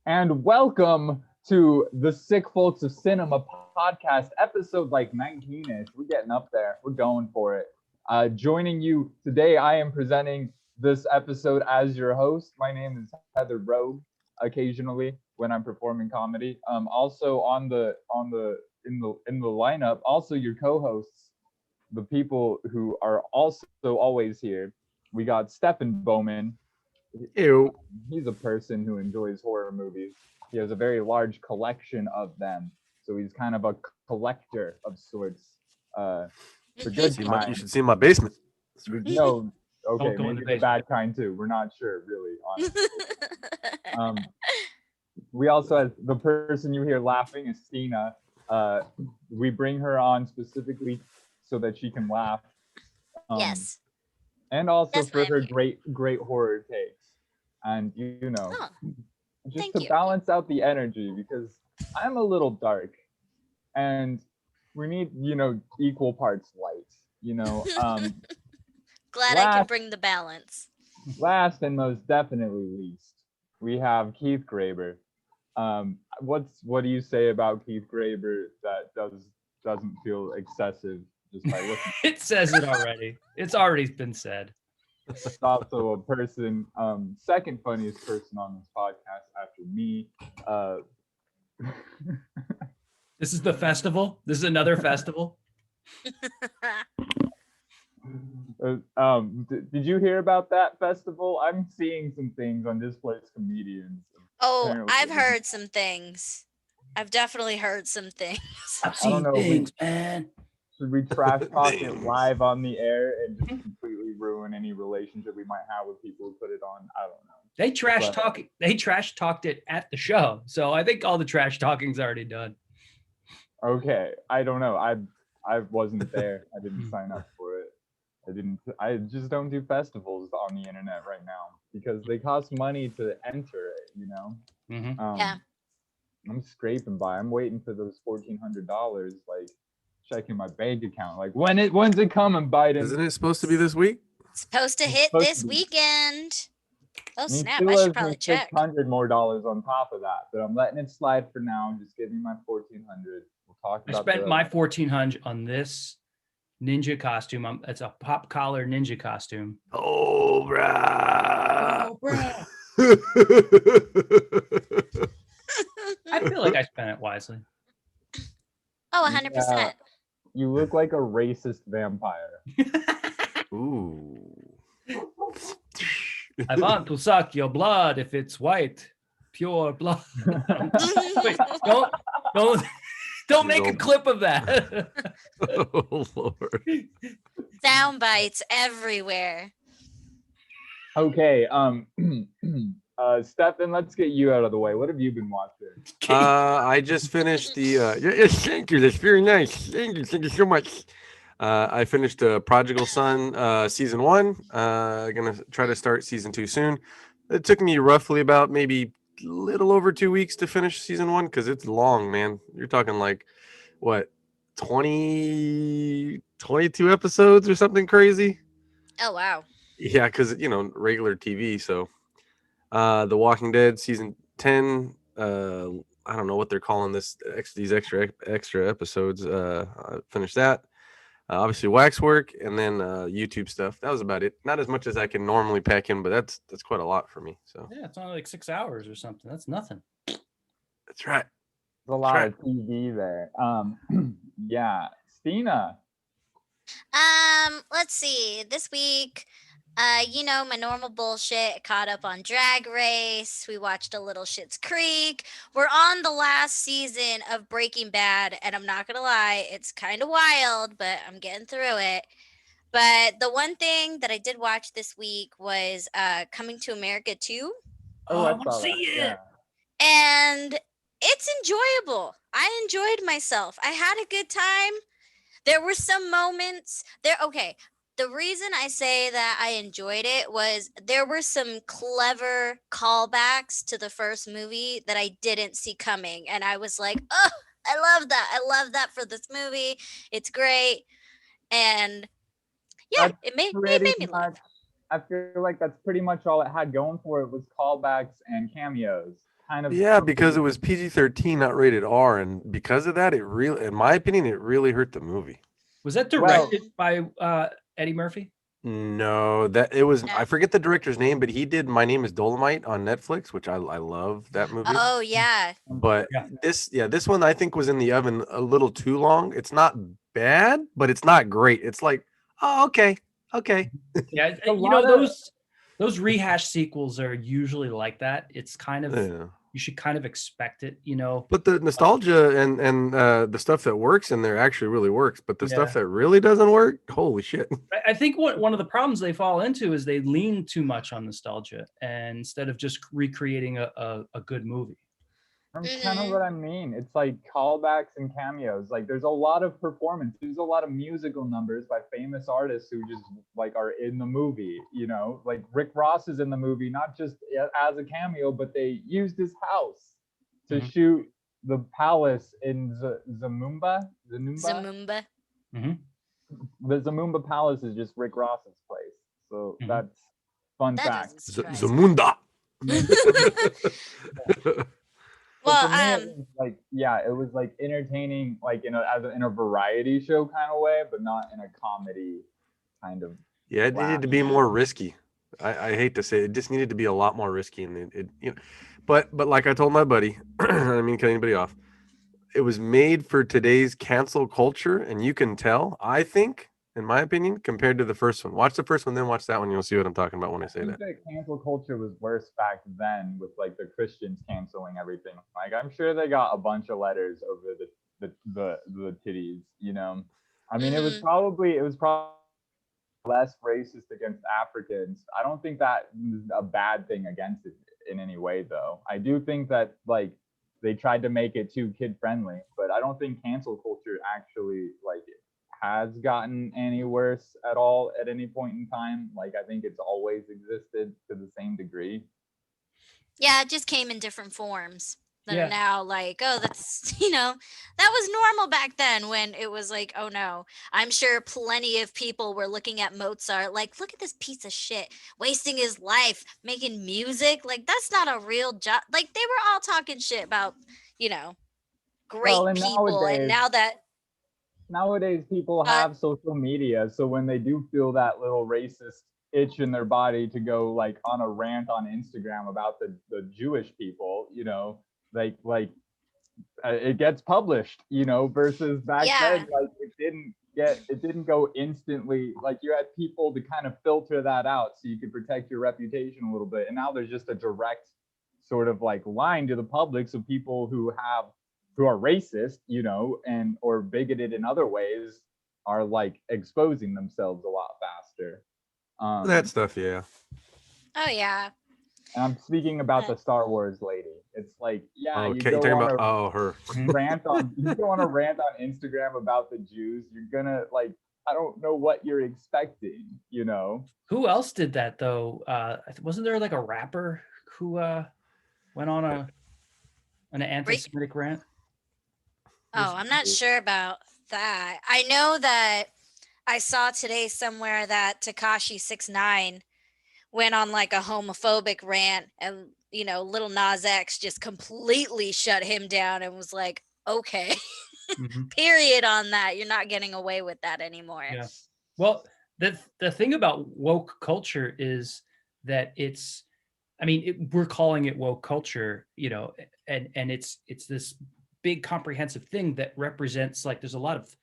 and welcome to the Sick Folks of Cinema podcast, episode like 19-ish. We're getting up there. We're going for it. Joining you today, I am presenting this episode as your host. My name is Heather Rogue. Occasionally, when I'm performing comedy, also in the lineup, also your co-hosts, the people who are also always here. We got Stefan Bowman. Ew. He's a person who enjoys horror movies. He has a very large collection of them, so he's kind of a collector of sorts. For good time. You should see my basement. No, okay, Don't go in maybe the the bad kind too. We're not sure, really, honestly. We also have the person you hear laughing is Stina. We bring her on specifically so that she can laugh. Yes. And also That's for why I'm her here. great horror takes. And Oh, just thank to you. balance out the energy, because I'm a little dark and we need, equal parts light, glad I can bring the balance. Last and most definitely least, we have Keith Graber. What do you say about Keith Graber that doesn't feel excessive just by looking? It says it already. It's already been said. It's also a person, second funniest person on this podcast after me. This is the festival. This is another festival. Did you hear about that festival? I'm seeing some things on Displaced Comedians. Oh, Apparently. I've heard some things. I've definitely heard some things. I've I seen don't know, things, man. Should we trash talk it live on the air and just completely ruin any relationship we might have with people who put it on? I don't know. They trash talked it at the show. So I think all the trash talking's already done. Okay, I don't know. I wasn't there. I didn't sign up for it. I just don't do festivals on the internet right now because they cost money to enter it, Mm-hmm. Yeah. I'm scraping by. I'm waiting for those $1,400, like checking my bank account. Like when's it coming, Biden? Isn't it supposed to be this week? Supposed to hit supposed this to be. weekend. Oh, He snap. still I owes should me probably check. $600 more on top of that, but I'm letting it slide for now. Just give me my $1,400. We'll talk I about spent my $1,400 on this ninja costume. It's a pop collar ninja costume. Oh, bruh. I feel like I spent it wisely. Oh, 100%. Yeah. You look like a racist vampire. Ooh. I want to suck your blood if it's white, pure blood. Wait, don't make a clip of that. Oh, Lord. Sound bites everywhere. Okay, Stefan, let's get you out of the way. What have you been watching? I just finished the yes, thank you, that's very nice, thank you so much. I finished Prodigal Son season 1. Gonna try to start season 2 soon. It took me roughly about maybe a little over 2 weeks to finish season 1 because it's long, man. You're talking like what 22 episodes or something crazy. Oh, wow. Yeah, because regular TV. So The Walking Dead season 10. I don't know what they're calling these extra episodes. I finished that. Obviously Waxwork, and then YouTube stuff. That was about it. Not as much as I can normally pack in, but that's quite a lot for me. So Yeah, it's only like 6 hours or something. That's nothing. that's right. There's a lot of TV there. Yeah, Stina. Let's see. This week, my normal bullshit. Caught up on Drag Race. We watched a little Schitt's Creek. We're on the last season of Breaking Bad, and I'm not gonna lie, it's kind of wild, but I'm getting through it. But the one thing that I did watch this week was Coming to America 2. Oh, I I want saw to see that. it. Yeah. And it's enjoyable. I enjoyed myself. I had a good time. There were some moments there. Okay. The reason I say that I enjoyed it was there were some clever callbacks to the first movie that I didn't see coming. And I was like, oh, I love that. I love that for this movie. It's great. And yeah, That's it made pretty me laugh. much I feel like that's pretty much all it had going for it was callbacks and cameos. Kind of. Yeah, because it was PG-13, not rated R, and because of that, it really, in my opinion, it really hurt the movie. Was that Well- directed by Eddie Murphy? No, that it was. No. I forget the director's name, but he did My Name Is Dolomite on Netflix, which I love that movie. Oh yeah. But Yeah. this one I think was in the oven a little too long. It's not bad, but it's not great. It's like, oh, okay. Yeah, A you know lot of- those rehash sequels are usually like that. It's kind of Yeah. you should kind of expect it, you know. But the nostalgia and the stuff that works in there actually really works. But the stuff Yeah. that really doesn't work, holy shit. I think one of the problems they fall into is they lean too much on nostalgia and instead of just recreating a good movie. That's kind of what I mean. It's like callbacks and cameos. Like there's a lot of performance. There's a lot of musical numbers by famous artists who just like are in the movie. You know, like Rick Ross is in the movie, not just as a cameo, but they used his house to Mhm. shoot the palace in Zamumba. Zamumba. The Zamumba Palace is just Rick Ross's place. So Mhm. that's fun That fact. doesn't surprise me. Zamunda. But Well, for me, it was like, yeah, it was like entertaining, like in a variety show kind of way, but not in a comedy kind of. Yeah, it Wow. needed to be more risky. I hate to say it, just needed to be a lot more risky, and it you know, but like I told my buddy, I don't mean to cut anybody off. It was made for today's cancel culture, and you can tell. I think, in my opinion, compared to the first one. Watch the first one, then watch that one. You'll see what I'm talking about when I say I think that. that cancel culture was worse back then with like the Christians canceling everything. Like I'm sure they got a bunch of letters over the titties, you know. I mean, it was probably less racist against Africans. I don't think that is a bad thing against it in any way, though. I do think that like they tried to make it too kid friendly, but I don't think cancel culture actually like has gotten any worse at all at any point in time. Like I think it's always existed to the same degree. Yeah, it just came in different forms that Yeah. are now like, oh, that's, that was normal back then when it was like, oh no. I'm sure plenty of people were looking at Mozart like, look at this piece of shit wasting his life making music. Like, that's not a real job. Like, they were all talking shit about, great Well, and people. And nowadays people have social media, so when they do feel that little racist itch in their body to go like on a rant on Instagram about the Jewish people, like it gets published, versus back then, like it didn't go instantly. Like you had people to kind of filter that out so you could protect your reputation a little bit. And now there's just a direct sort of like line to the public. So people who are racist, and or bigoted in other ways are like exposing themselves a lot faster. That stuff, yeah. oh yeah. And I'm speaking about the Star Wars lady. It's like, yeah, you Okay, go you're talking on about her. you go on a rant on Instagram about the Jews, you're gonna like, I don't know what you're expecting, Who else did that though? Wasn't there like a rapper who went on an anti-Semitic rant? Oh, I'm not sure about that. I know that I saw today somewhere that Tekashi 6ix9ine went on like a homophobic rant, and Lil Nas X just completely shut him down and was like, okay, period on that. You're not getting away with that anymore. Yeah. Well, the thing about woke culture is that we're calling it woke culture, and it's this big comprehensive thing that represents, like, there's a lot of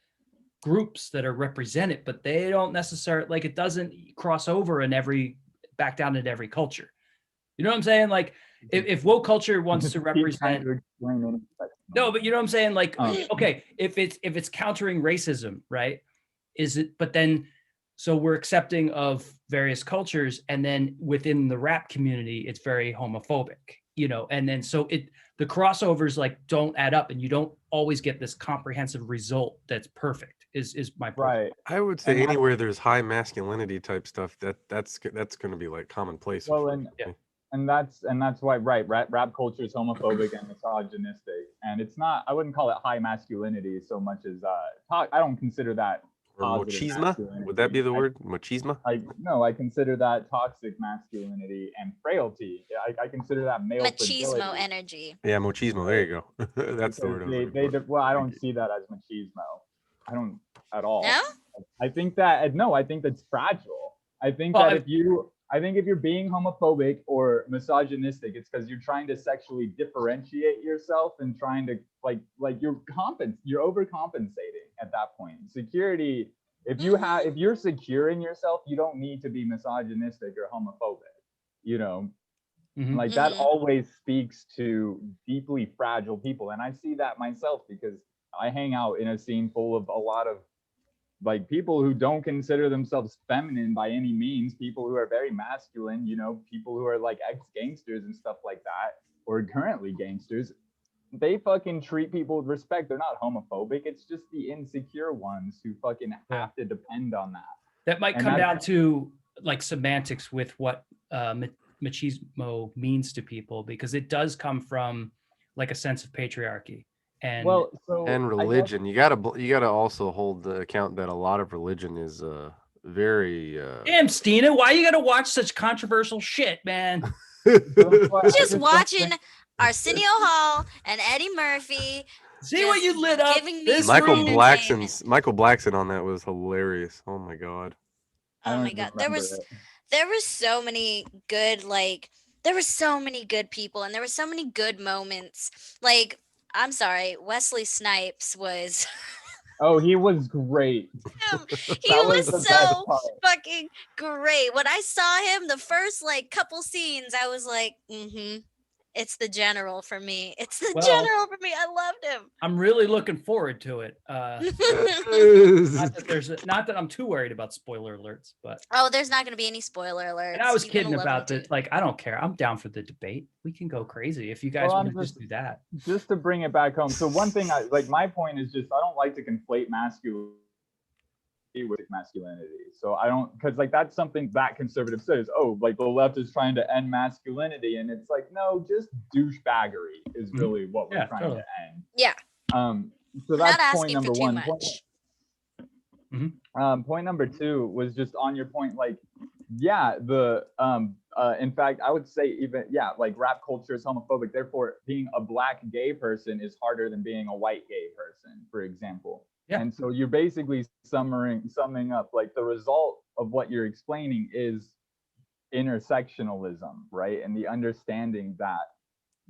groups that are represented, but they don't necessarily, like, it doesn't cross over back down into every culture. You know what I'm saying? Like, if woke culture wants to represent, no, but you know what I'm saying? Like, okay, if it's countering racism, right? But then, so we're accepting of various cultures, and then within the rap community, it's very homophobic, and then so the crossovers like don't add up, and you don't always get this comprehensive result that's perfect. Is my point. Right. I would say anywhere there's high masculinity type stuff, that's going to be like commonplace. Well, and that's why, right, rap culture is homophobic and misogynistic, and it's not. I wouldn't call it high masculinity so much as I don't consider that Or positive machisma? masculinity. Would that be the word? Machisma? I consider that toxic masculinity and frailty. I consider that male Machismo fragility. energy. Yeah, machismo. There you go. That's the word I was looking for. Well, I Thank don't you. see that as machismo. I don't at all. No? I think that's fragile. I think Well, that if you're being homophobic or misogynistic, it's because you're trying to sexually differentiate yourself and trying to like you're overcompensating at that point. Security, if you're secure in yourself, you don't need to be misogynistic or homophobic. You know, Mhm. like that always speaks to deeply fragile people, and I see that myself because I hang out in a scene full of a lot of like people who don't consider themselves feminine by any means, people who are very masculine, people who are like ex-gangsters and stuff like that, or currently gangsters. They fucking treat people with respect. They're not homophobic. It's just the insecure ones who fucking have to depend on that. That might And come down to like semantics with what machismo means to people, because it does come from like a sense of patriarchy. And and religion. You gotta also hold the account that a lot of religion is very damn, Stina, why you gotta watch such controversial shit, man? Just watching Arsenio Hall and Eddie Murphy. See what you lit up. Giving me Michael free Blackson on that was hilarious. Oh my god. Oh my god, there were so many good there were so many good people and there were so many good moments. Like, I'm sorry, Wesley Snipes was Oh, he was great. he was so fucking great. When I saw him, the first couple scenes, I was like, it's the general for me. It's the general for me. I loved him. I'm really looking forward to it. Not that I'm too worried about spoiler alerts, but there's not going to be any spoiler alerts. And I was kidding about that. Like, I don't care. I'm down for the debate. We can go crazy if you guys want to just do that. Just to bring it back home. So one thing my point is just I don't like to conflate masculinity with masculinity. So I don't, because that's something that conservative says, the left is trying to end masculinity, and it's like, no, just douchebaggery is really what we're trying to end. Yeah. So that's point number one. Mm-hmm. Point number two was just on your point, in fact, I would say even rap culture is homophobic. Therefore, being a black gay person is harder than being a white gay person, for example. Yeah. And so you're basically summing up the result of what you're explaining is intersectionalism, right? And the understanding that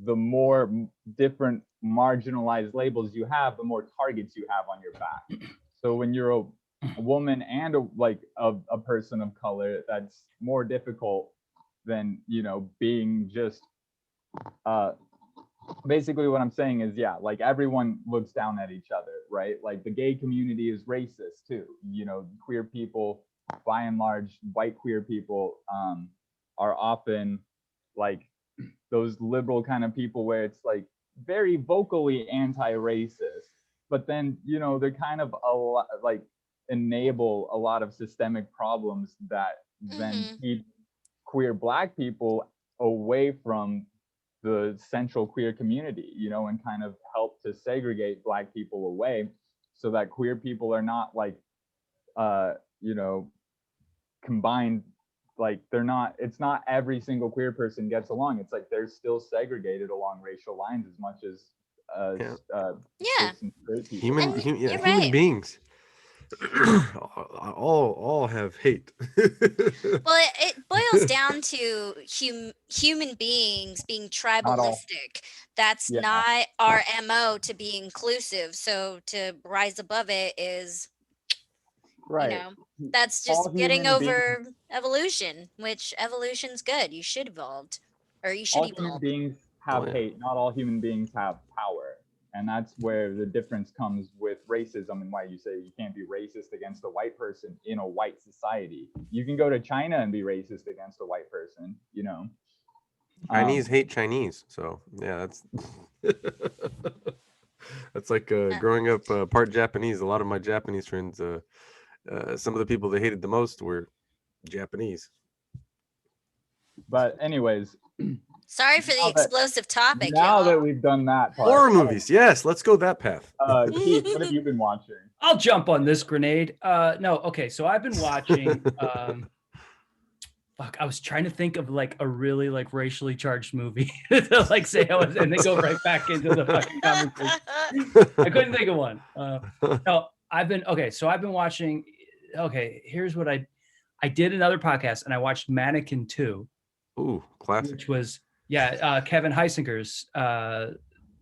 the more different marginalized labels you have, the more targets you have on your back. So when you're a woman and a person of color, that's more difficult than being just basically what I'm saying is everyone looks down at each other, right? The gay community is racist too. Queer people, by and large, white queer people are often those liberal kind of people where it's very vocally anti-racist, but then they're kind of enable a lot of systemic problems that then keep queer black people away from the central queer community, and kind of help to segregate black people away so that queer people are not combined. It's not every single queer person gets along. It's they're still segregated along racial lines as much as human beings. all have hate. Well, it boils down to human beings being tribalistic. That's not our MO to be inclusive. So to rise above it is, that's just getting over evolution, which evolution's good. You should evolve, or you should evolve. All human beings have hate. Not all human beings have power. And that's where the difference comes with racism, and why you say you can't be racist against a white person in a white society. You can go to China and be racist against a white person, Chinese hate Chinese. So yeah, that's like growing up part Japanese. A lot of my Japanese friends, some of the people they hated the most were Japanese. But anyways, Sorry for the Now that- explosive topic, Now y'all. that we've done that part, Horror movies. Yes, let's go that path. Keith, what have you been watching? I'll jump on this grenade. No, okay. So I've been watching. Fuck, I was trying to think of like a really like racially charged movie to like say I was, and then go right back into the fucking conversation. I couldn't think of one. No, I've been okay. So I've been watching. Okay, here's what I did another podcast and I watched Mannequin 2. Ooh, classic. Which was Kevin Heisinger's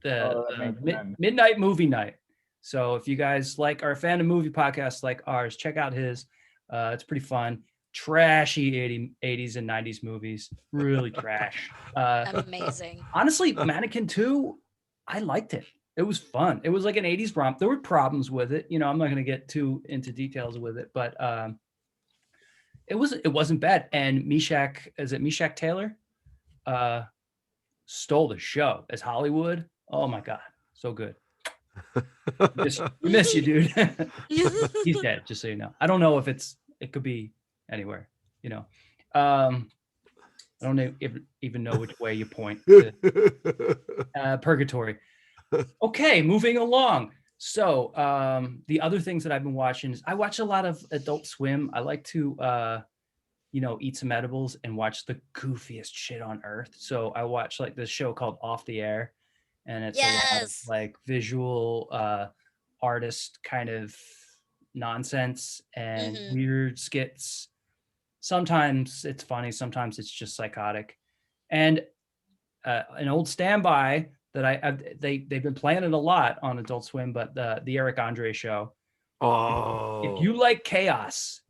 sense. Midnight Movie Night. So if you guys are a fan of movie podcasts like ours, check out his. It's pretty fun. Trashy 80s and 90s movies. Really trash. Amazing. Honestly, Mannequin 2, I liked it. It was fun. It was like an 80s romp. There were problems with it. You know, I'm not going to get too into details with it, but it wasn't bad. And Meshach Taylor stole the show as Hollywood. Oh my God. So good. Miss you, dude. He's dead, just so you know. I don't know if it could be anywhere, you know. I don't even know which way you point. Purgatory. Okay, moving along. So the other things that I've been watching is I watch a lot of Adult Swim. I like to eat some edibles and watch the goofiest shit on earth. So I watch like this show called Off the Air, and it's a lot of like visual artist kind of nonsense and weird skits. Sometimes it's funny, sometimes it's just psychotic. And an old standby that they've been playing it a lot on Adult Swim, but the Eric Andre show. Oh, if you like chaos,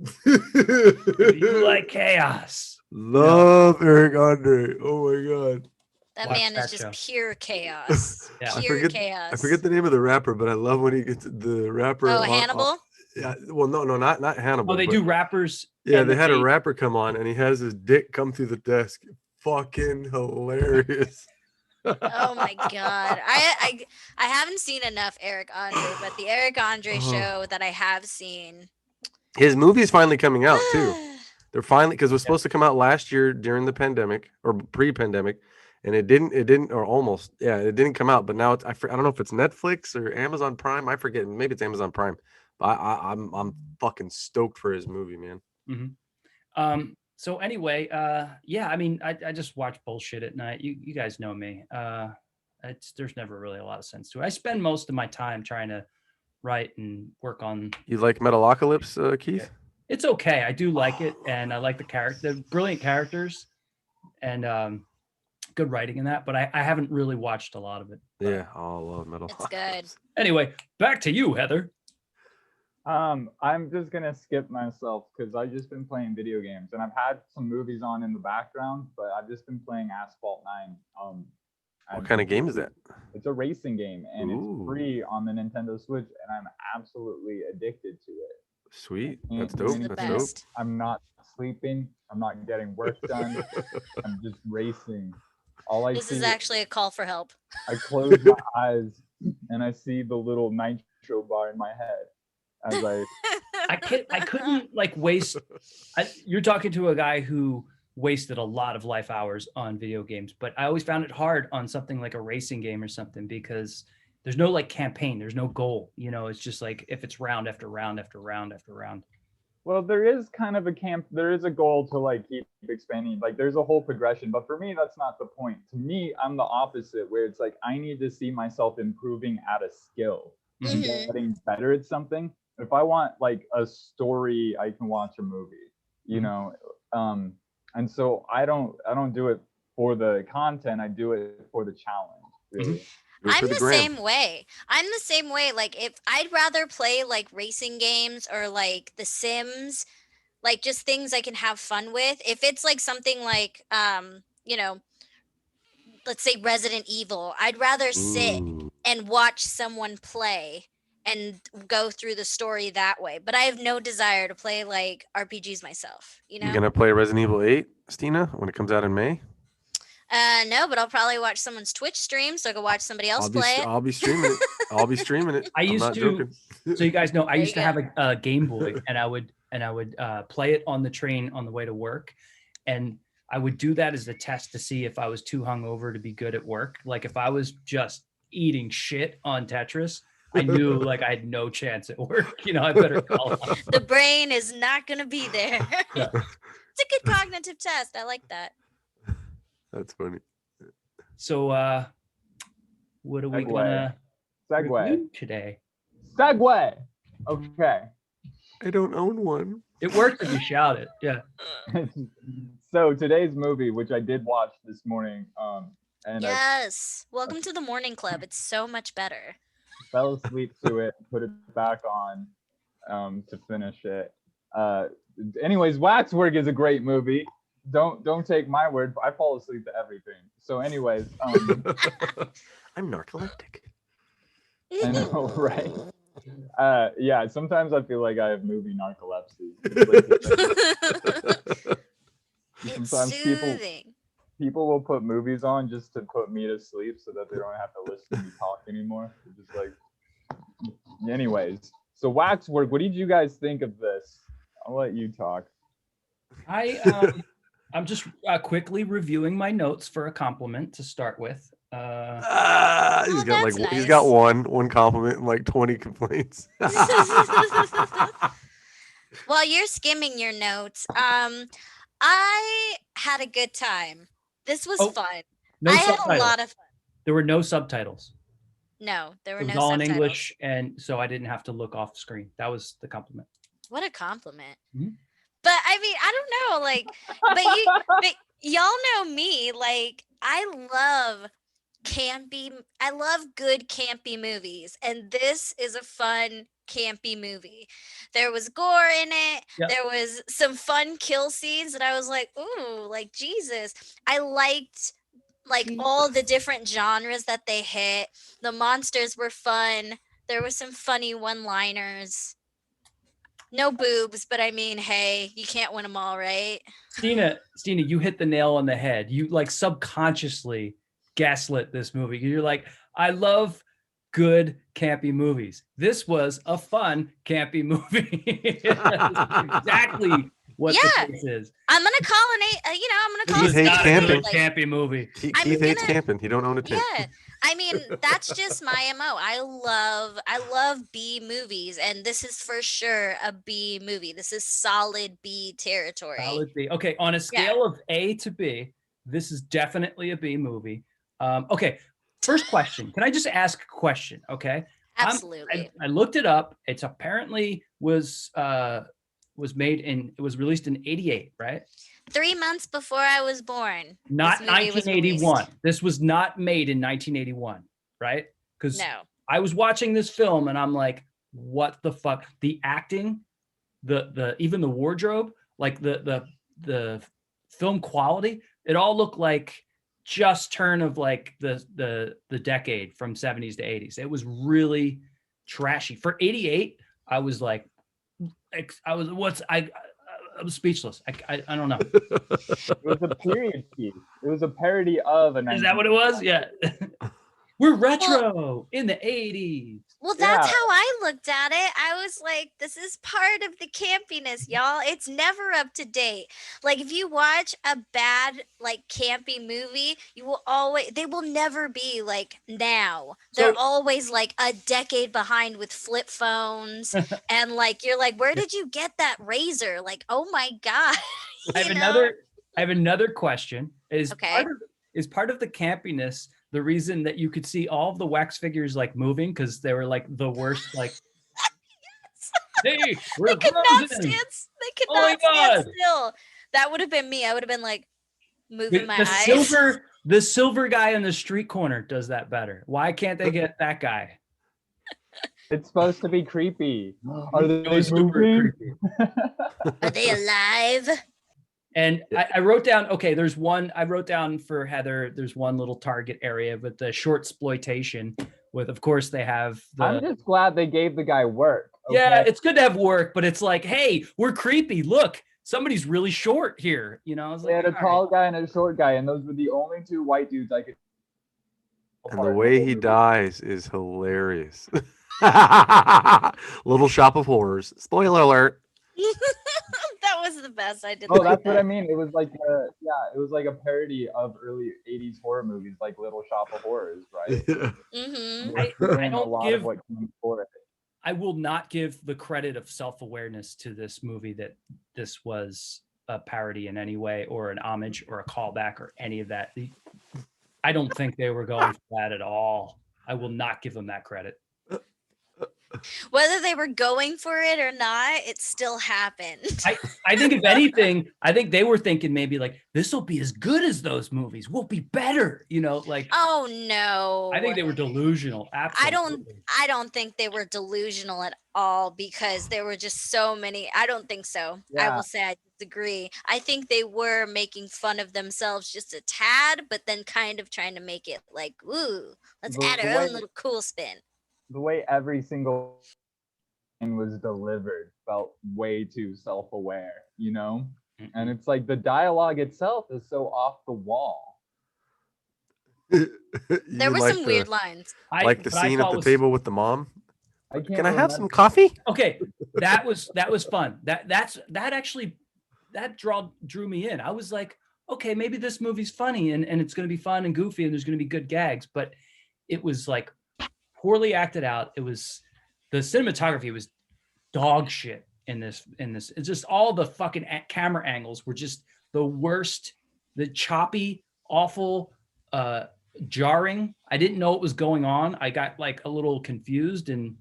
love Eric Andre. Oh my God, that watch man that is just show. pure chaos. Yeah. Pure chaos. I forget the name of the rapper, but I love when he gets the rapper. Oh, Hannibal. Yeah, well, no, not Hannibal. Oh, they do rappers. Yeah, they had a rapper come on, and he has his dick come through the desk. Fucking hilarious. Oh my God. I haven't seen enough Eric Andre, but the Eric Andre show that I have seen. His movie is finally coming out too. They're finally, because it was supposed to come out last year during the pandemic or pre-pandemic, and it didn't, or almost. Yeah, it didn't come out. But now I don't know if it's Netflix or Amazon Prime. I forget. Maybe it's Amazon Prime. But I'm fucking stoked for his movie, man. Mm-hmm. So anyway, yeah, I mean, I just watch bullshit at night. You guys know me. There's never really a lot of sense to it. I spend most of my time trying to write and work on. You like Metalocalypse, Keith? It's okay. I do like it, and I like the brilliant characters, and good writing in that. But I haven't really watched a lot of it. Yeah, I love Metalocalypse. It's good. Anyway, back to you, Heather. I'm just gonna skip myself because I've just been playing video games, and I've had some movies on in the background, but I've just been playing Asphalt 9. What kind of game is that? It's a racing game, and Ooh. it's free on the Nintendo Switch, and I'm absolutely addicted to it. Sweet, that's It's dope. the That's dope. best. I'm not sleeping. I'm not getting work done. I'm just racing. All I This see is actually a call for help. I close my eyes and I see the little nitro bar in my head as I couldn't like waste. You're talking to a guy who wasted a lot of life hours on video games, but I always found it hard on something like a racing game or something because there's no like campaign, there's no goal. You know, it's just like if it's round after round after round after round. Well, there is kind of there is a goal to like keep expanding. Like there's a whole progression, but for me, that's not the point. To me, I'm the opposite, where it's like I need to see myself improving at a skill and getting better at something. If I want like a story, I can watch a movie, you know? And so I don't do it for the content. I do it for the challenge, really. I'm the same way. Like if I'd rather play like racing games or like The Sims, like just things I can have fun with. If it's like something like, let's say Resident Evil, I'd rather sit and watch someone play and go through the story that way. But I have no desire to play like RPGs myself, you know? You gonna play Resident Evil 8, Stina, when it comes out in May? No, but I'll probably watch someone's Twitch stream so I can watch somebody else play it. I'll be streaming it. I'll be streaming it. I used to. So you guys know, I used to have a Game Boy, and I would play it on the train on the way to work, and I would do that as a test to see if I was too hungover to be good at work. Like if I was just eating shit on Tetris, I knew like I had no chance at work. You know, I better call off. The brain is not gonna be there. Yeah. It's a good cognitive test. I like that. That's funny. So what are we Segue. gonna Segway. review today? Segway. Okay. I don't own one. It worked if you shout it. Yeah. So today's movie, which I did watch this morning, and I Yes. Welcome to the morning club. It's so much better. fell asleep to it, put it back on to finish it. Anyways, Waxwork is a great movie. Don't take my word. I fall asleep to everything. So, anyways, I'm narcoleptic. I know, right? Yeah. Sometimes I feel like I have movie narcolepsy. It's Sometimes soothing. people will put movies on just to put me to sleep so that they don't have to listen to me talk anymore. They're just like, anyways. So Waxwork, what did you guys think of this? I'll let you talk. I'm just quickly reviewing my notes for a compliment to start with. He's Oh, got that's like he's nice. got one compliment and like 20 complaints. While you're skimming your notes, I had a good time. This was Oh, fun. No I had subtitles. a lot of fun. There were no subtitles. No, there were It was no all in subtitles. English, and so I didn't have to look off screen. That was the compliment. What a compliment. Mhm. But I mean, I don't know, like, but y'all know me, like, I love good campy movies, and this is a fun campy movie. There was gore in it. Yep. There was some fun kill scenes that I was like, ooh, like Jesus. I liked like all the different genres that they hit. The monsters were fun. There were some funny one-liners. No boobs, but I mean, hey, you can't win them all, right? Stina, you hit the nail on the head. You like subconsciously gaslit this movie. You're like, I love good campy movies. This was a fun campy movie. That's exactly what Yeah. the case is. I'm gonna call I'm gonna call Keith it hates a camping. like, Campy movie. Keith I'm hates gonna- camping. He don't own a tent. yeah. I mean, that's just my MO. I love B movies, and this is for sure a B movie. This is solid B territory. Solid B. Okay, on a scale of A to B, this is definitely a B movie. Okay, first question. Can I just ask a question? Okay. Absolutely. I looked it up. It's apparently was made it was released in 88, right? 3 months before I was born. Not this movie was 1981. released. This was not made in 1981, right? Because No. I was watching this film and I'm like, what the fuck? The acting, the even the wardrobe, like the film quality, it all looked like just turn of like the decade from 70s to 80s. It was really trashy. For 88, I was like, I was speechless. I don't know. It was a period piece. It was a parody of a. Is that what it was? Yeah. We're retro in the 80s. Well, that's Yeah. how I looked at it. I was like, this is part of the campiness, y'all. It's never up to date. Like, if you watch a bad, like, campy movie, they will never be like now. They're So- always like a decade behind with flip phones. And like, you're like, where did you get that razor? Like, oh my God. I have another question. Okay. Part of the campiness the reason that you could see all of the wax figures like moving because they were like the worst, like hey, we're They could not frozen. stand. They could Oh my not stand God. still. That would have been me. I would have been like moving my The eyes. silver guy in the street corner does that better. Why can't they get that guy? It's supposed to be creepy. Are they It was super moving? creepy. Are they alive? And I wrote down, okay, I wrote down for Heather, there's one little target area with the short exploitation with, of course, they have I'm just glad they gave the guy work. yeah, okay? it's good to have work, but it's like, hey, we're creepy. Look, somebody's really short here. You know, I was They like, had a all tall right. guy and a short guy, and those were the only two white dudes I could. And the way he dies is hilarious. Little Shop of Horrors. Spoiler alert. That was the best. I did. Oh, like that's what I that. mean. It was like it was like a parody of early '80s horror movies, like Little Shop of Horrors, right? Mm-hmm. I Doing a don't lot give. of what came before it. I will not give the credit of self-awareness to this movie that this was a parody in any way or an homage or a callback or any of that. I don't think they were going for that at all. I will not give them that credit. Whether they were going for it or not, it still happened. I think if anything, I think they were thinking maybe like this will be as good as those movies. We'll be better, like. Oh no! I think they were delusional. Absolutely. I don't think they were delusional at all because there were just so many. I don't think so. I Yeah. will say I disagree. I think they were making fun of themselves just a tad, but then kind of trying to make it like, ooh, let's The add our way- own little cool spin. The way every single thing was delivered felt way too self-aware, And it's like the dialogue itself is so off the wall. There were some weird lines. Like the but I scene at thought the was- table with the mom. I can't Can I have remember- some coffee? Okay, that was fun. That actually drew me in. I was like, okay, maybe this movie's funny and it's going to be fun and goofy and there's going to be good gags, but it was like poorly acted out. It was the cinematography was dog shit in this. It's just all the fucking camera angles were just the worst, the choppy, awful, jarring. I didn't know what was going on. I got like a little confused and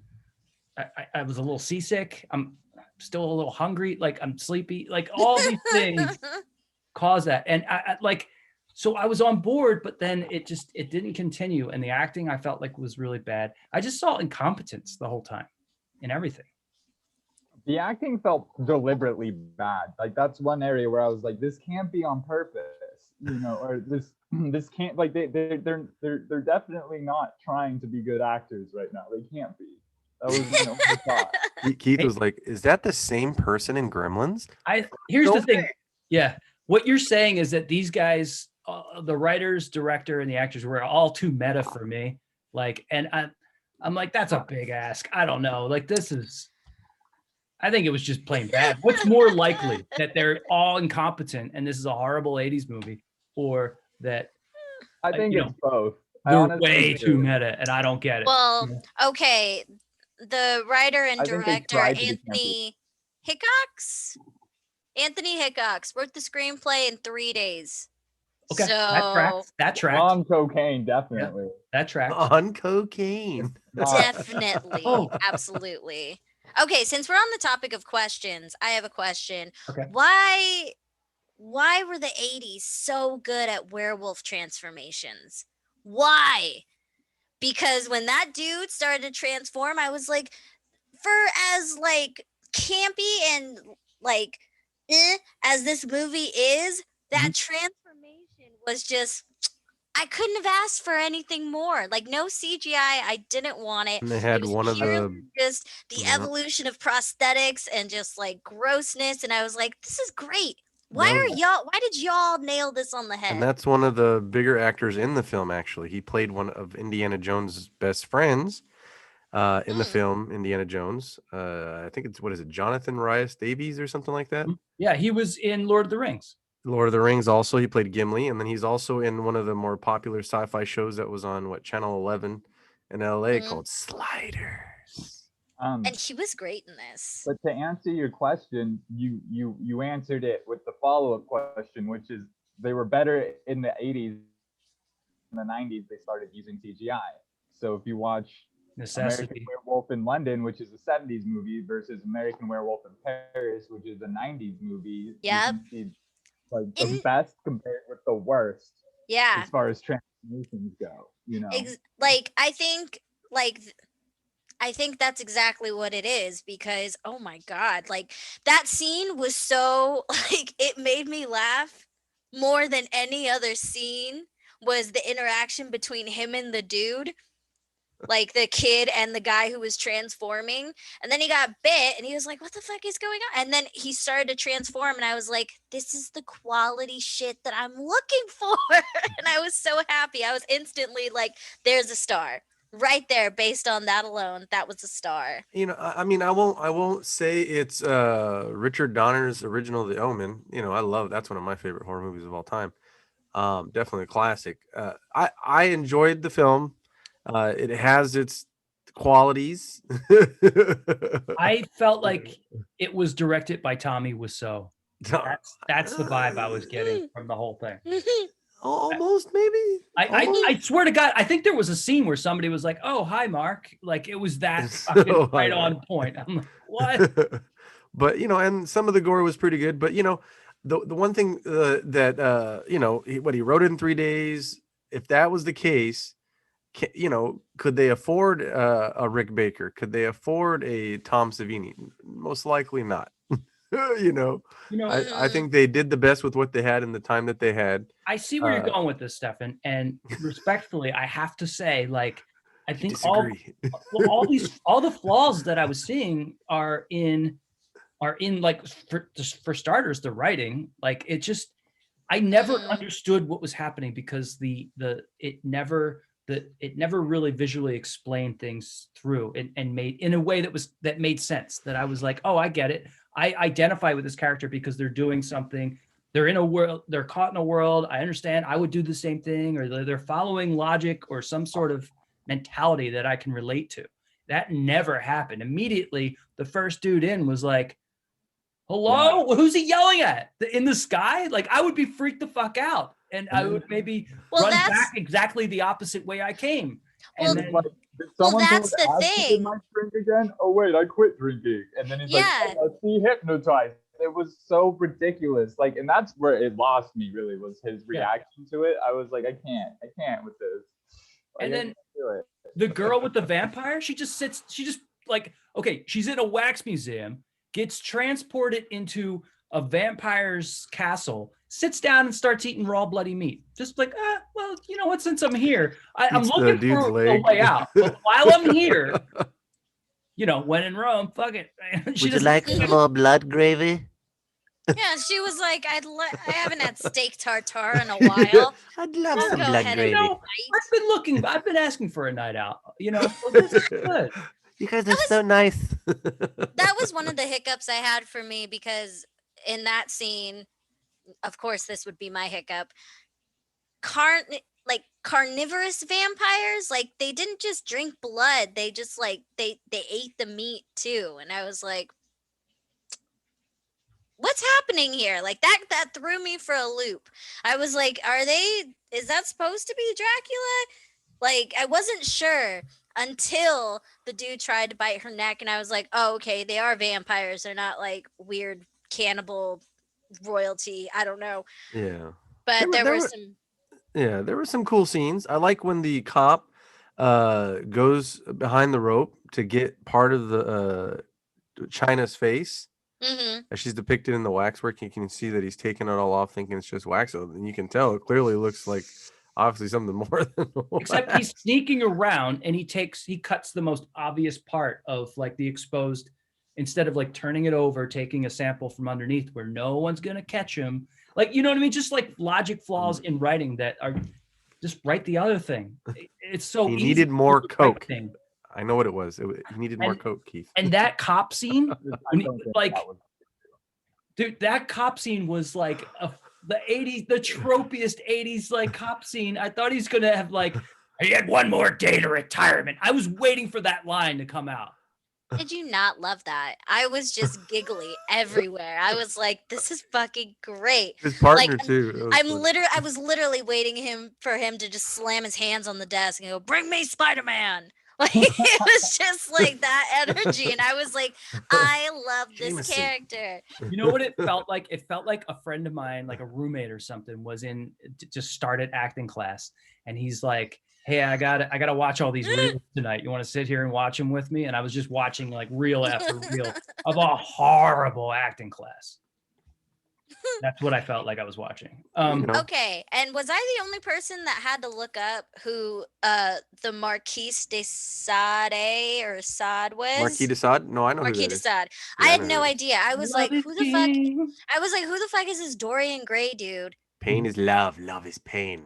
I was a little seasick. I'm still a little hungry. Like I'm sleepy. Like all these things cause that. And so I was on board, but then it didn't continue. And the acting I felt like was really bad. I just saw incompetence the whole time in everything. The acting felt deliberately bad. Like that's one area where I was like, this can't be on purpose, or this can't, like they're definitely not trying to be good actors right now. They can't be. That was the thought. Keith was like, "Is that the same person in Gremlins?" Here's the thing. Yeah, what you're saying is that these guys, the writers, director, and the actors were all too meta for me. Like, and I'm like, that's a big ask. I don't know. Like, I think it was just plain bad. What's more likely, that they're all incompetent and this is a horrible '80s movie, or that I think it's both. they're way too meta and I don't get it? Well, okay. The writer and I think they director tried to be Anthony Hickox. Anthony Hickox wrote the screenplay in 3 days. Okay, So that tracks. On cocaine, definitely. That tracks. On cocaine. definitely, Oh. absolutely. Okay, since we're on the topic of questions, I have a question. Okay. Why were the 80s so good at werewolf transformations? Why? Because when that dude started to transform, I was like, for as like campy and like as this movie is, that transformation was just, I couldn't have asked for anything more. Like no CGI, I didn't want it. And they It had was one of purely the just the Yeah. evolution of prosthetics and just like grossness, and I was like, this is great. Why did y'all nail this on the head? And that's one of the bigger actors in the film, actually. He played one of Indiana Jones' best friends in the film Indiana Jones. I think it's, what is it, Jonathan Rhys-Davies or something like that? Yeah, he was in Lord of the Rings. Lord of the Rings also. He played Gimli. And then he's also in one of the more popular sci-fi shows that was on, Channel 11 in LA called Sliders. And he was great in this. But to answer your question, you answered it with the follow-up question, which is they were better in the 80s. In the 90s, they started using CGI. So if you watch American Necessity. Werewolf in London, which is a 70s movie, versus American Werewolf in Paris, which is a 90s movie, you Yep. can see like the best compared with the worst Yeah. as far as transformations go. I think that's exactly what it is, because oh my god, like that scene was so like it made me laugh more than any other scene. Was the interaction between him and the dude, like the kid and the guy who was transforming, and then he got bit and he was like, what the fuck is going on? And then he started to transform and I was like, this is the quality shit that I'm looking for. And I was so happy. I was instantly like, there's a star. right there, based on that alone, that was a star. You know, I mean, I won't say it's Richard Donner's original The Omen. You know, that's one of my favorite horror movies of all time. Definitely a classic. I enjoyed the film. It has its qualities. I felt like it was directed by Tommy Wiseau. That's the vibe I was getting from the whole thing. Almost, maybe. I swear to God, I think there was a scene where somebody was like, "Oh, hi, Mark." Like it was that fucking right on point. I'm like, what? But you know, and some of the gore was pretty good. But you know, the one thing that you know, he wrote it in 3 days. If that was the case, you know, could they afford a Rick Baker? Could they afford a Tom Savini? Most likely not. You know, I think they did the best with what they had in the time that they had. I see where you're going with this, Stefan, and respectfully, I have to say, like, I think all the flaws that I was seeing are in like for starters, the writing. Like, it just, I never understood what was happening because it never really visually explained things through and made in a way that made sense. That I was like, oh, I get it. I identify with this character because they're doing something. They're in a world. They're caught in a world. I understand. I would do the same thing, or they're following logic or some sort of mentality that I can relate to. That never happened. Immediately, the first dude in was like, hello? Yeah. Who's he yelling at? In the sky? Like, I would be freaked the fuck out. And I would maybe run back exactly the opposite way I came. And then, that's the thing. Did I drink again? Oh wait, I quit drinking. And then he's like, oh, he hypnotized. It was so ridiculous. Like, and that's where it lost me. Really, was his reaction to it. I was like, I can't with this. Like, and then the girl with the vampire, she just like, okay, she's in a wax museum, gets transported into a vampire's castle, sits down and starts eating raw bloody meat. Just like, well, you know what? Since I'm here, I'm looking for a way out. But while I'm here, you know, when in Rome, fuck it. Would you like some more blood gravy? Yeah, she was like, I haven't had steak tartare in a while. I'd love some blood gravy. You know, I've been asking for a night out. You know, so this is good. You guys are so nice. That was one of the hiccups I had for me because in that scene, of course, this would be my hiccup. Carnivorous vampires, like they didn't just drink blood; they just like they ate the meat too. And I was like, "What's happening here?" Like that threw me for a loop. I was like, is that supposed to be Dracula? Like, I wasn't sure until the dude tried to bite her neck, and I was like, oh, okay, they are vampires. They're not like weird cannibal royalty. I don't know. Yeah. But there were some cool scenes. I like when the cop goes behind the rope to get part of the China's face. As she's depicted in the waxwork. You can see that he's taking it all off, thinking it's just wax, and you can tell it clearly looks like obviously something more than wax. Except he's sneaking around and he cuts the most obvious part of like the exposed, instead of like turning it over, taking a sample from underneath where no one's gonna catch him. Like, you know what I mean? Just like logic flaws in writing that are just write the other thing. It's so he easy needed more coke. Thing. I know what it was. He needed more coke, Keith. And that cop scene, dude, that cop scene was like the 80s, the tropiest 80s like cop scene. I thought he's gonna have like, he had one more day to retirement. I was waiting for that line to come out. Did you not love that? I was just giggly everywhere. I was like, this is fucking great. His partner too. I was literally waiting for him to just slam his hands on the desk and go, bring me Spider-Man. Like, it was just like that energy. And I was like, I love this character. You know what it felt like? It felt like a friend of mine, like a roommate or something, just started acting class. And he's like, hey, I gotta watch all these reels tonight. You want to sit here and watch them with me? And I was just watching like reel after reel of a horrible acting class. That's what I felt like I was watching. Okay, and was I the only person that had to look up who the Marquis de Sade or Sade was? Marquis de Sade? No, I know Marquis who that de is. Sade. I had no idea. I was like, who the fuck? I was like, who the fuck is this Dorian Gray dude? Pain is love. Love is pain.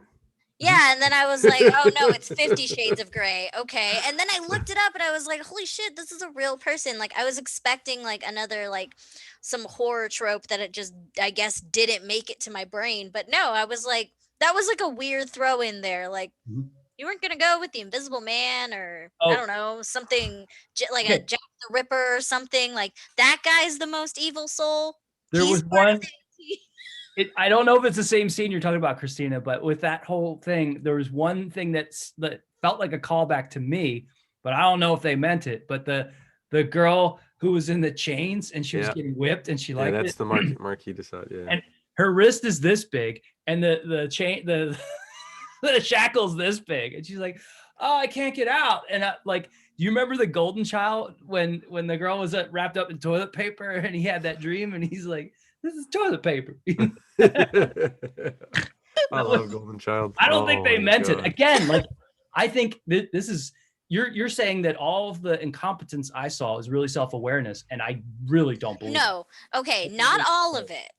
Yeah, and then I was like, oh no, it's 50 Shades of Grey. Okay. And then I looked it up and I was like, holy shit, this is a real person. Like I was expecting like another like some horror trope that it just I guess didn't make it to my brain. But no, I was like, that was like a weird throw in there. Like Mhm. you weren't gonna go with the Invisible Man or Oh. I don't know, something like a Okay. Jack the Ripper or something. Like that guy's the most evil soul. There He's was part of one. it. I don't know if it's the same scene you're talking about, Christina, but with that whole thing, there was one thing that felt like a callback to me, but I don't know if they meant it. But the girl who was in the chains and she was Yeah. getting whipped and she Yeah, liked that's it. the Marquis de Sade. Yeah. And her wrist is this big, and the chain the shackle's this big, and she's like, "Oh, I can't get out." And do you remember the Golden Child when the girl was wrapped up in toilet paper and he had that dream and he's like, "This is toilet paper." I love Golden Child. I don't think they my meant it. God. Again, like I think this is you're saying that all of the incompetence I saw is really self-awareness, and I really don't believe it. No. Okay, not all of it.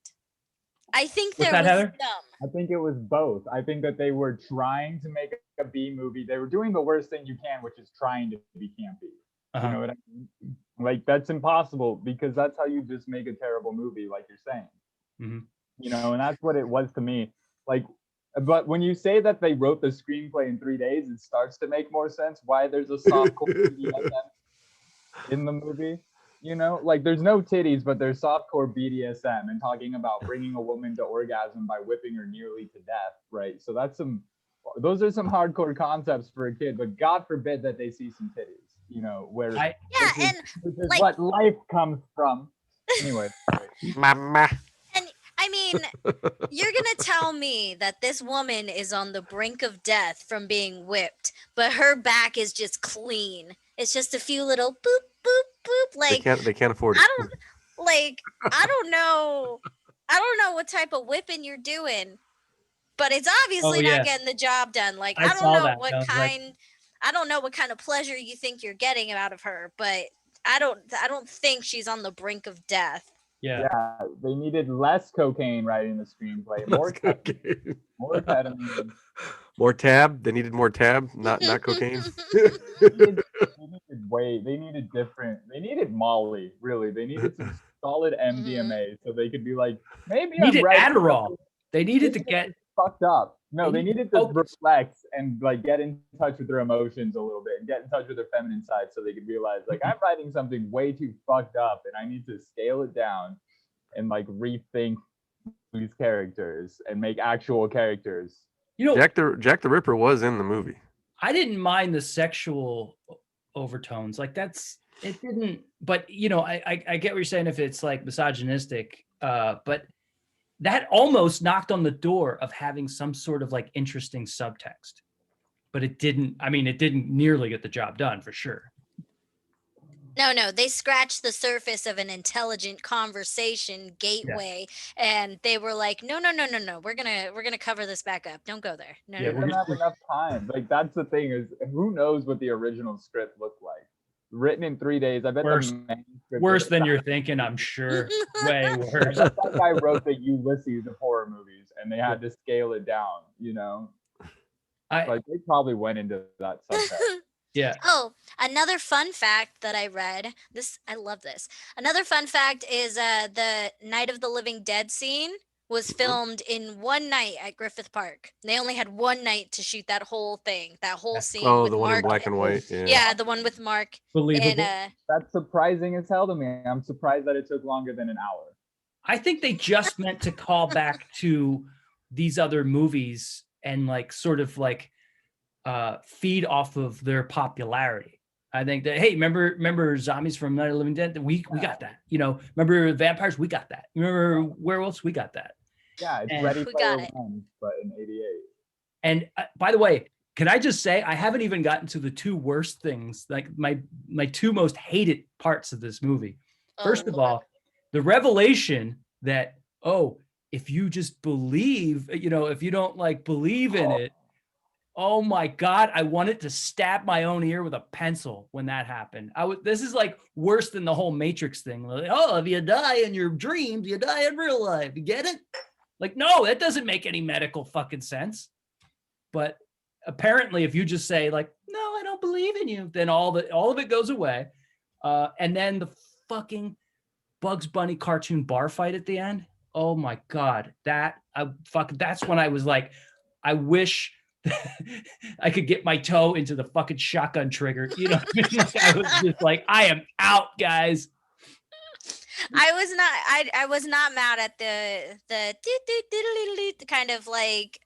I think What's there that, was Heather? some. I think it was both. I think that they were trying to make a B movie. They were doing the worst thing you can, which is trying to be campy. Uh-huh. You know what I mean? Like that's impossible because that's how you just make a terrible movie, like you're saying. Mhm. You know, and that's what it was to me. Like, but when you say that they wrote the screenplay in 3 days, it starts to make more sense why there's a softcore BDSM in the movie. You know, like there's no titties, but there's softcore BDSM and talking about bringing a woman to orgasm by whipping her nearly to death, right? So those are some hardcore concepts for a kid, but God forbid that they see some titties, you know, where Yeah, which is like- what life comes from. Anyway, Mama. I mean, you're gonna tell me that this woman is on the brink of death from being whipped, but her back is just clean. It's just a few little boop, boop, boop. Like They can't afford it. I don't know what type of whipping you're doing, but it's obviously yeah. not getting the job done. Like I I don't saw know that. what I was like- I don't know what kind of pleasure you think you're getting out of her, but I don't think she's on the brink of death. Yeah. yeah, they needed less cocaine writing the screenplay, more Cocaine. more ketamine. More tab. They needed more tab, not cocaine. They needed Molly, really. They needed some solid MDMA so they could be like, maybe Needed I'm right. Adderall. They needed to get Fucked up. No, They they needed needed to focus. reflect and like get in touch with their emotions a little bit and get in touch with their feminine side so they could realize like I'm writing something way too fucked up and I need to scale it down and like rethink these characters and make actual characters. Jack the Ripper was in the movie. I didn't mind the sexual overtones. Like it didn't, but I get what you're saying if it's like misogynistic, but that almost knocked on the door of having some sort of like interesting subtext, but it didn't nearly get the job done for sure. No, they scratched the surface of an intelligent conversation gateway, and they were like, no, we're gonna cover this back up. Don't go there. No, Yeah, no, We no. don't have enough time. Like that's the thing is who knows what the original script looked like. Written in 3 days. I bet Worse. the manuscript Worse was- than you're thinking, I'm sure. Way worse. that guy wrote the Ulysses of horror movies and they had to scale it down, you know. Like they probably went into that subtext. Yeah. Oh, another fun fact that I read. I love this. Another fun fact is the Night of the Living Dead scene was filmed in one night at Griffith Park. They only had one night to shoot that whole thing, that whole scene. Oh, with the one Mark. in black and white. Yeah. Yeah, the one with Mark. Believable. And That's surprising as hell to me. I'm surprised that it took longer than an hour. I think they just meant to call back to these other movies and like sort of like feed off of their popularity. I think that, hey, remember zombies from Night of the Living Dead? We got that. Remember vampires? We got that. Remember werewolves? We got that. Yeah, it's And Ready we Player got it. One, but in '88. And by the way, can I just say I haven't even gotten to the two worst things, like my two most hated parts of this movie. First of all, the revelation that, if you just believe, if you don't like believe in it, oh my God, I wanted to stab my own ear with a pencil when that happened. This is like worse than the whole Matrix thing. Like, if you die in your dreams, you die in real life. You get it? Like, no, that doesn't make any medical fucking sense. But apparently, if you just say like, "No, I don't believe in you," then all of it goes away. And then the fucking Bugs Bunny cartoon bar fight at the end. Oh my God, that's when I was like, I wish I could get my toe into the fucking shotgun trigger. You know, like I was just like, I am out, guys. I was not mad at the kind of like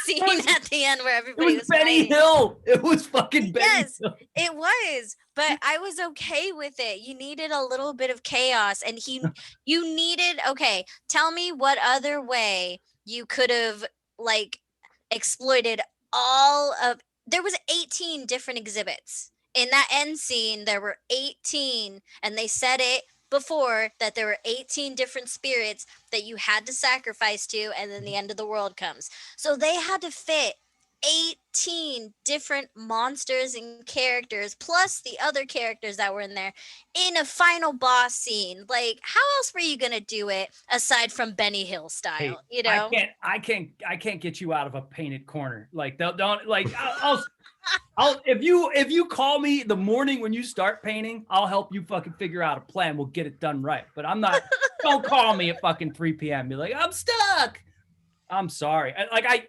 scene at the end where everybody was Benny fighting. Hill. It was fucking Benny Yes, Hill. it was, but I was okay with it. You needed a little bit of chaos, and you needed, okay, tell me what other way you could have like exploited there was 18 different exhibits. In that end scene, there were 18, and they said it before that there were 18 different spirits that you had to sacrifice to, and then the end of the world comes. So they had to fit 18 different monsters and characters plus the other characters that were in there in a final boss scene. Like, how else were you gonna do it aside from Benny Hill style? Hey, you know, I can't get you out of a painted corner. Like, don't like I'll if you call me the morning when you start painting, I'll help you fucking figure out a plan. We'll get it done right. But I'm not. Don't call me at fucking 3 p.m. Be like, I'm stuck. I'm sorry.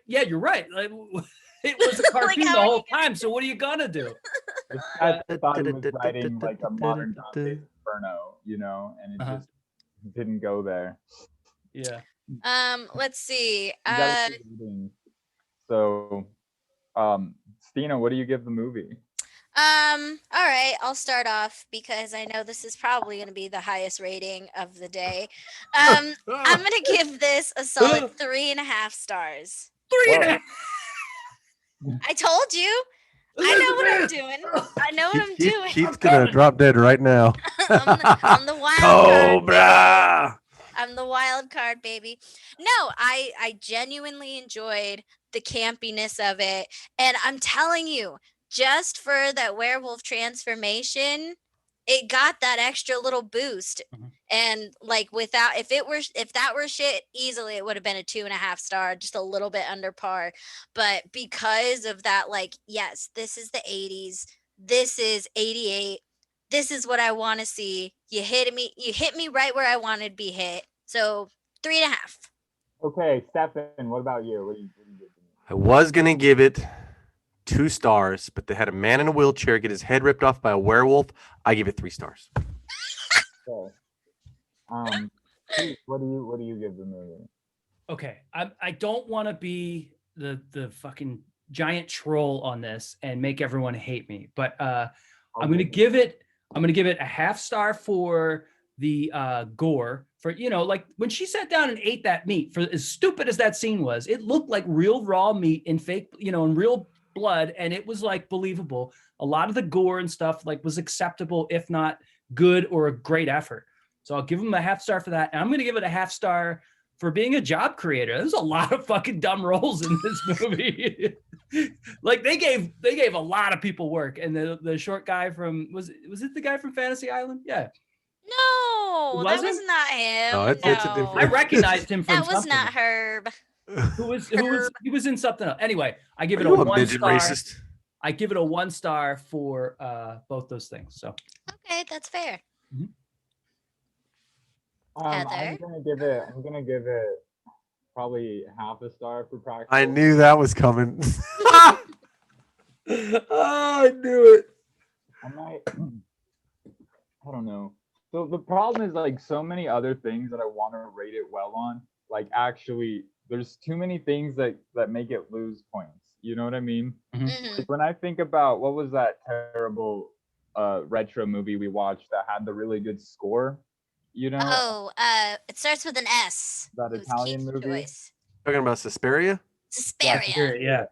Yeah, you're right. Like, it was a cartoon the whole time. So what are you gonna do? I thought he was writing like a modern Dante's Inferno, you know, and it just didn't go there. Yeah. Let's see. You gotta keep reading. So, Stina, what do you give the movie? All right, I'll start off because I know this is probably going to be the highest rating of the day. I'm going to give this a solid 3.5 stars. 3.5. I told you. I know what I'm doing. I know what I'm doing. Keith's gonna drop dead right now. I'm the wild card, baby. Cobra! I'm the wild card, baby. No, I genuinely enjoyed the campiness of it. And I'm telling you, just for that werewolf transformation, it got that extra little boost. Mhm. And like if that were shit, easily it would have been a 2.5 star, just a little bit under par. But because of that, like, yes, this is the 80s, this is 88, this is what I want to see. You hit me right where I wanted to be hit. So 3.5. Okay, Stefan, what about you? What do you give the movie? I was gonna give it 2 stars, but they had a man in a wheelchair get his head ripped off by a werewolf. I give it 3 stars. Okay. Pete, what do you give the movie? Okay, I don't want to be the fucking giant troll on this and make everyone hate me, but I'm gonna give it a 1/2 star for the gore. For, you know, like when she sat down and ate that meat, for as stupid as that scene was, it looked like real raw meat in fake, you know, in real blood, and it was like believable. A lot of the gore and stuff like was acceptable, if not good or a great effort. So I'll give him a 1/2 star for that. And I'm going to give it a 1/2 star for being a job creator. There's a lot of fucking dumb roles in this movie. Like they gave a lot of people work. And the short guy from, was it the guy from Fantasy Island? Yeah. No, that was not him. No, it's a different- I recognized him from That was something. not Herb. He was in something else. Anyway, I give it Are a you 1 midget star. racist? I give it a 1 star for both those things. So Okay, that's fair. I'm Heather? gonna give it probably 1/2 star for practical. I knew that was coming. Oh, I knew it. I don't know. So the problem is like so many other things that I want to rate it well on. Like actually, there's too many things that make it lose points. You know what I mean? Mhm. Like when I think about what was that terrible retro movie we watched that had the really good score, you know, Oh, it starts with an S. that It was Italian Keith's movie. choice. Talking about Suspiria? Suspiria. yeah.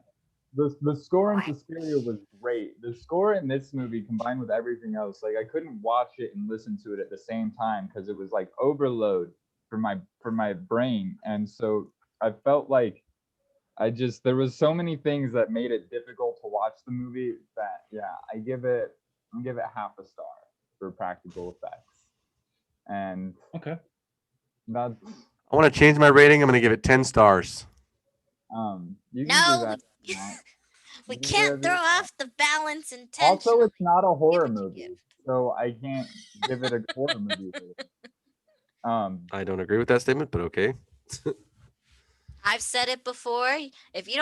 The score in Suspiria was great. The score in this movie combined with everything else, like I couldn't watch it and listen to it at the same time because it was like overload for my brain. And so I felt like there was so many things that made it difficult to watch the movie that I give it 1/2 star for practical effects. And Okay. that's I want to change my rating. I'm going to give it 10 stars. you can do No, that. not. We You can do can't whatever throw you want. off the balance Also, intentionally. it's not a horror what you movie, give. so I can't give it a horror movie rating. I don't agree with that statement, but okay. I've said it before. If it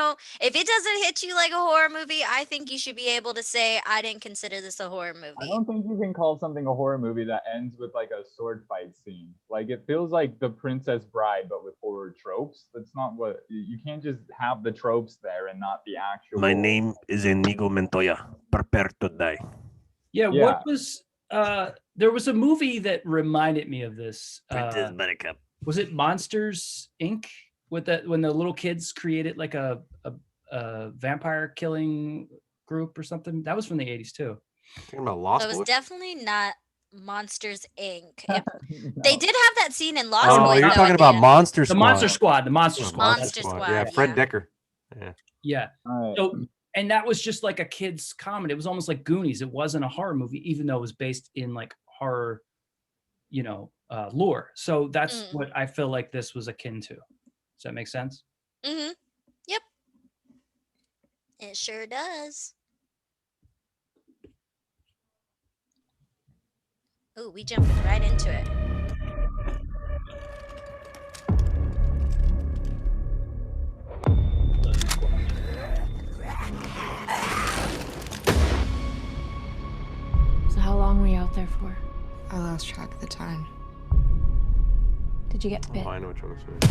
doesn't hit you like a horror movie, I think you should be able to say, I didn't consider this a horror I movie. don't think you can call something a horror movie that ends with like a sword fight scene. Like it feels like The Princess Bride, but with horror tropes. That's not what you can't just have the tropes there and not the actual. My name is Inigo Montoya. Prepare to die. Yeah, Yeah. what was there was a movie that reminded me of this. Princess Buttercup. Was it Monsters Inc. with that when the little kids created like a vampire killing group or something? That was from the 80s too. Talking about Lost So it was Boys? definitely not Monsters Inc. No. They did have that scene in Lost Oh, Boys. you're though, talking at about end. Monster The Squad. Monster Squad. The Monster Oh, Squad. Monster Squad, Yeah, Fred yeah. Decker. Yeah. Yeah. All right. So and that was just like a kid's comedy. It was almost like Goonies. It wasn't a horror movie, even though it was based in like horror, lore. So that's what I feel like this was akin to. Does that make sense? Mm-hmm. Yep. It sure does. Ooh, we jumping right into it. So how long were you out there for? I lost track of the time. Did you get bit? Oh, I know which one this is.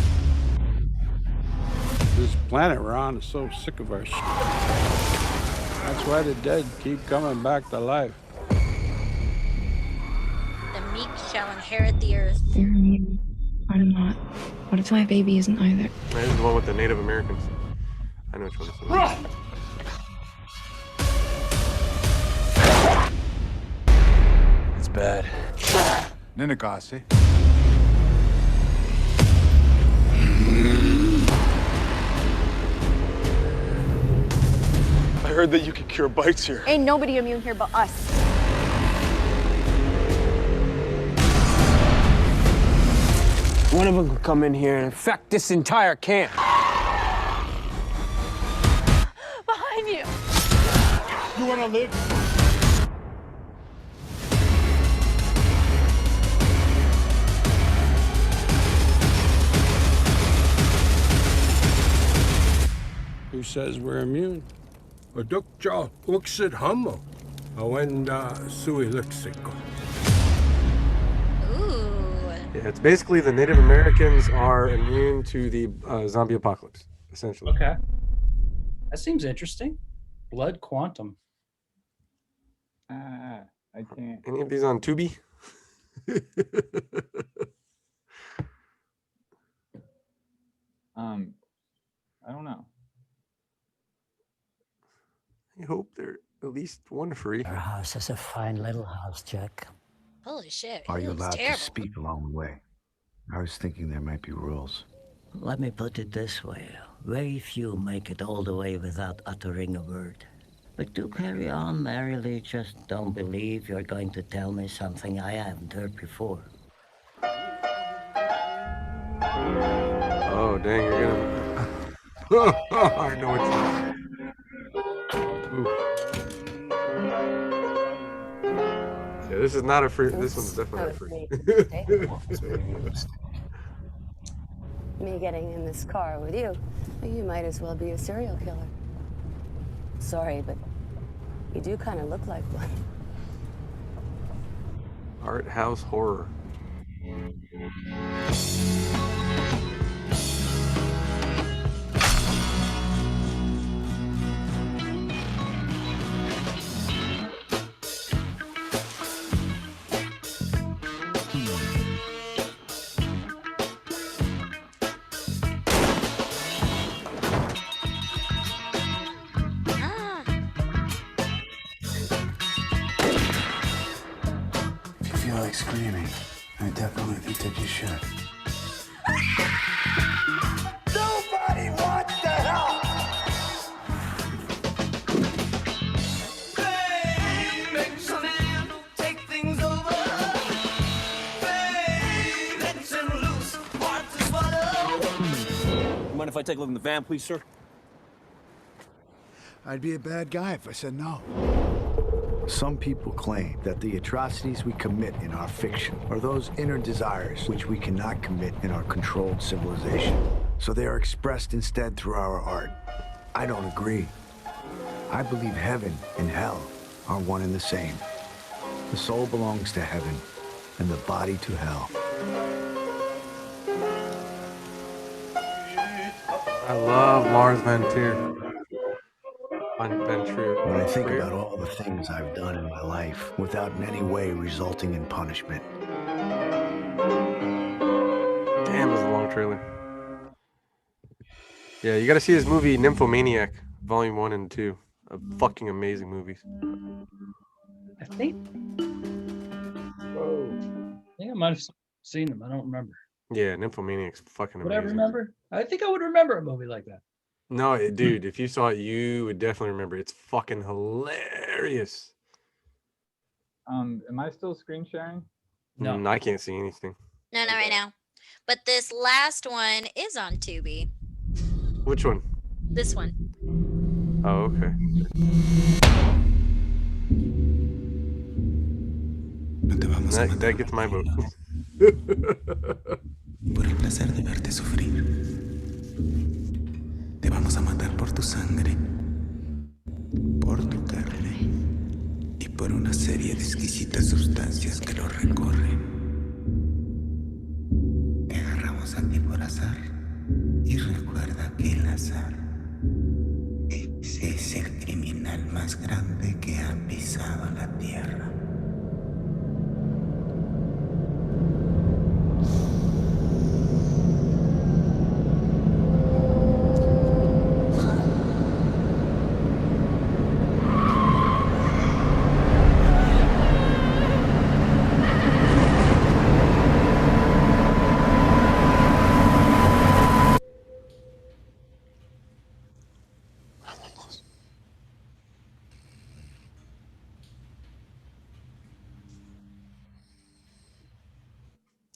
This planet we're on is so sick of our shit. That's why the dead keep coming back to life. The meek shall inherit the earth. You're immune. I'm not. What if my baby isn't either? This is the one with the Native Americans. I know which one this is. It's bad. Ninagasi. I heard that you could cure bites here. Ain't nobody immune here but us. One of them could come in here and infect this entire camp. Behind you. You want to live? Who says we're immune? Adukja uksid hamo. Awenda sui lexiko. Ooh. Yeah, it's basically the Native Americans are immune to the zombie apocalypse, essentially. Okay. That seems interesting. Blood Quantum. I can't. Any of these on Tubi? I don't know. I hope they're at least one free. Our house is a fine little house, Jack. Holy shit. Are he you looks allowed terrible. to speak along the way? I was thinking there might be rules. Let me put it this way. Very few make it all the way without uttering a word. But do carry on merrily. Just don't believe you're going to tell me something I haven't heard before. Oh, dang, you're gonna... I know what you... Yeah, this is not a free... This one's definitely not free. Me getting in this car with you. You might as well be a serial killer. Sorry, but you do kind of look like one. Art house horror. Ah, If you feel like screaming, I definitely think that you should. Nobody wants to help! Mind if I take a look in the van, please, sir? I'd be a bad guy if I said no. Some people claim that the atrocities we commit in our fiction are those inner desires which we cannot commit in our controlled civilization. So they are expressed instead through our art. I don't agree. I believe heaven and hell are one and the same. The soul belongs to heaven and the body to hell. I love Lars Van Trier. When I think about all the things I've done in my life without in any way resulting in punishment. Damn, it's a long trailer. Yeah, you got to see his movie Nymphomaniac, Volume 1 and 2. Fucking amazing movies. I think I might have seen them. I don't remember. Yeah, Nymphomaniac's fucking Would amazing. I remember? I think I would remember a movie like that. No, dude, if you saw it, you would definitely remember. It's fucking hilarious. Am I still screen sharing? No. I can't see anything. No, not right now. But this last one is on Tubi. Which one? This one. Oh, okay. That gets my vote. Por el placer de verte sufrir. Te vamos a matar por tu sangre, por tu carne y por una serie de exquisitas sustancias que lo recorren. Te agarramos a ti por azar y recuerda que el azar es el criminal más grande que ha pisado la tierra.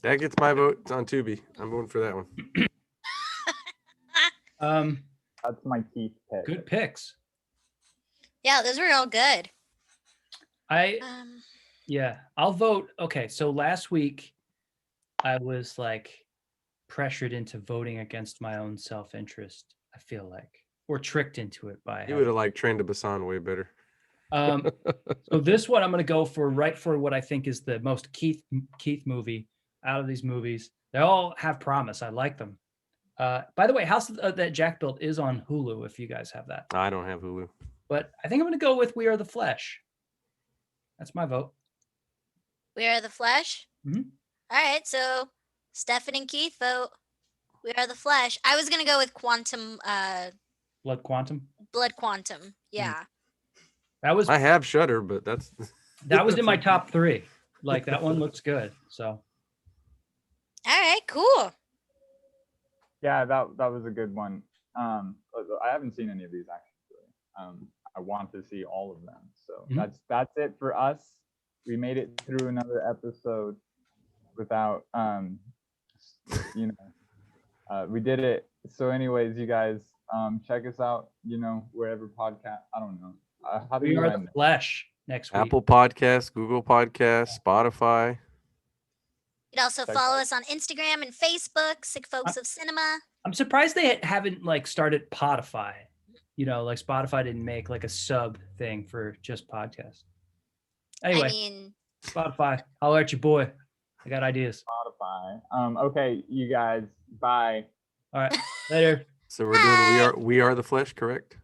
That gets my vote. It's on Tubi. I'm voting for that one. That's my Keith pick. Good picks. Yeah, those were all good. Yeah, I'll vote. Okay, so last week I was like pressured into voting against my own self-interest, I feel like, or tricked into it by You would have liked Train to Busan way better. So this one I'm going to go for what I think is the most Keith movie out of these movies. They all have promise. I like them. By the way, House That Jack Built is on Hulu if you guys have that. I don't have Hulu. But I think I'm going to go with We Are the Flesh. That's my vote. We Are the Flesh? Mm-hmm. All right, so Stefan and Keith vote We Are the Flesh. I was going to go with Blood Quantum? Blood Quantum, yeah. That was. I have Shudder, but that was in my top 3. Like, that one looks good, so. All right, cool. Yeah, that was a good one. I haven't seen any of these actually. I want to see all of them. So that's it for us. We made it through another episode without we did it. So anyways, you guys check us out, wherever podcast. I don't know. How do We you Are end the Flesh next week. Apple Podcasts, Google Podcasts, Spotify. You can also follow us on Instagram and Facebook, Sick Folks of Cinema. I'm surprised they haven't started Podify. Like Spotify didn't make like a sub thing for just podcasts. Anyway, Spotify, holler at your boy. I got ideas. Spotify. Okay, you guys. Bye. All right. Later. So we're doing We Are the Flesh, correct?